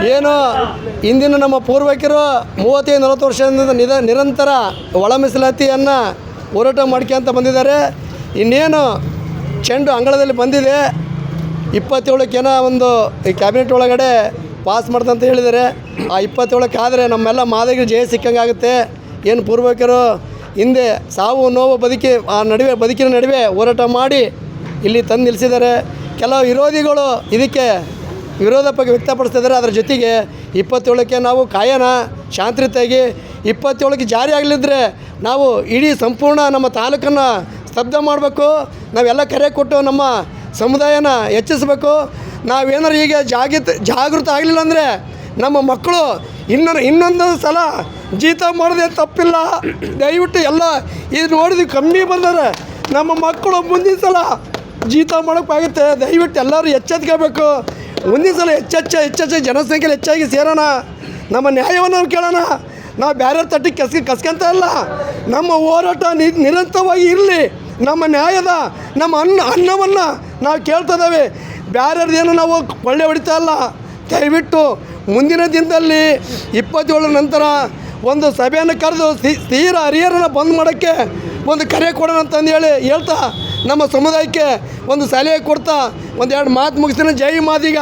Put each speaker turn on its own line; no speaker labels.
ಏನು ಇಂದಿನ ನಮ್ಮ ಪೂರ್ವಿಕರು 35-40 ವರ್ಷದಿಂದ ನಿರಂತರ ಒಳ ಮೀಸಲಾತಿಯನ್ನು ಹೋರಾಟ ಮಾಡ್ಕೊಂತ ಬಂದಿದ್ದಾರೆ. ಇನ್ನೇನು ಚೆಂಡು ಅಂಗಳದಲ್ಲಿ ಬಂದಿದೆ, 27ಕ್ಕೇನೋ ಒಂದು ಈ ಕ್ಯಾಬಿನೆಟ್ ಒಳಗಡೆ ಪಾಸ್ ಮಾಡ್ದಂತ ಹೇಳಿದ್ದಾರೆ. ಆ 27ಕ್ಕೆ ಆದರೆ ನಮ್ಮೆಲ್ಲ ಮಾದರಿಗೆ ಜಯ ಸಿಕ್ಕಂಗಾಗುತ್ತೆ. ಏನು ಪೂರ್ವಿಕರು ಹಿಂದೆ ಸಾವು ನೋವು ಬದುಕಿನ ನಡುವೆ ಹೋರಾಟ ಮಾಡಿ ಇಲ್ಲಿ ತಂದು ನಿಲ್ಲಿಸಿದ್ದಾರೆ. ಕೆಲವು ವಿರೋಧಿಗಳು ಇದಕ್ಕೆ ವಿರೋಧ ಬಗ್ಗೆ ವ್ಯಕ್ತಪಡಿಸ್ತಿದ್ದಾರೆ. ಅದರ ಜೊತೆಗೆ 27ಕ್ಕೆ ನಾವು ಕಾಯೋಣ ಶಾಂತಿಯುತವಾಗಿ. 27ಕ್ಕೆ ಜಾರಿ ಆಗಲಿದ್ದರೆ ನಾವು ಇಡೀ ಸಂಪೂರ್ಣ ನಮ್ಮ ತಾಲೂಕನ್ನು ಸ್ತಬ್ಧ ಮಾಡಬೇಕು. ನಾವೆಲ್ಲ ಕರೆ ಕೊಟ್ಟು ನಮ್ಮ ಸಮುದಾಯನ ಹೆಚ್ಚಿಸಬೇಕು. ನಾವೇನಾರು ಈಗ ಜಾಗೃತ ಆಗಲಿಲ್ಲ ಅಂದರೆ ನಮ್ಮ ಮಕ್ಕಳು ಇನ್ನೊಂದು ಸಲ ಜೀತ ಮಾಡೋದೇ ತಪ್ಪಿಲ್ಲ. ದಯವಿಟ್ಟು ಎಲ್ಲ ಇದು ನೋಡಿದ್ವಿ ಕಮ್ಮಿ ಬಂದರೆ ನಮ್ಮ ಮಕ್ಕಳು ಮುಂದಿನ ಸಲ ಜೀತ ಮಾಡೋಕ್ಕಾಗುತ್ತೆ. ದಯವಿಟ್ಟು ಎಲ್ಲರೂ ಎಚ್ಚೆತ್ಕೋಬೇಕು. ಮುಂದಿನ ಸಲ ಹೆಚ್ಚೆಚ್ಚು ಜನಸಂಖ್ಯೆಯಲ್ಲಿ ಹೆಚ್ಚಾಗಿ ಸೇರೋಣ, ನಮ್ಮ ನ್ಯಾಯವನ್ನು ಕೇಳೋಣ. ನಾವು ಬೇರೆ ತಟ್ಟಿಗೆ ಕಸ್ಕೊಂತ ಇಲ್ಲ. ನಮ್ಮ ಹೋರಾಟ ನಿರಂತರವಾಗಿ ಇರಲಿ. ನಮ್ಮ ನ್ಯಾಯದ ನಮ್ಮ ಅನ್ನವನ್ನು ನಾವು ಕೇಳ್ತಿದ್ದೇವೆ. ಬೇರೆಯವ್ರದ್ದೇನು ನಾವು ಕೊಳ್ಳೆ ಹೊಡಿತಾ ಇಲ್ಲ. ದಯವಿಟ್ಟು ಮುಂದಿನ ದಿನದಲ್ಲಿ 27 ನಂತರ ಒಂದು ಸಭೆಯನ್ನು ಕರೆದು ತೀರ ಹರಿಹರನ ಬಂದ್ ಮಾಡೋಕ್ಕೆ ಒಂದು ಕರೆ ಕೊಡೋಣ ಅಂತಂದು ಹೇಳ್ತಾ ನಮ್ಮ ಸಮುದಾಯಕ್ಕೆ ಒಂದು ಸಲಹೆ ಕೊಡ್ತಾ ಒಂದೆರಡು ಮಾತು ಮುಗಿಸ್ತೀನಿ. ಜೈ ಮಾದಿಗ.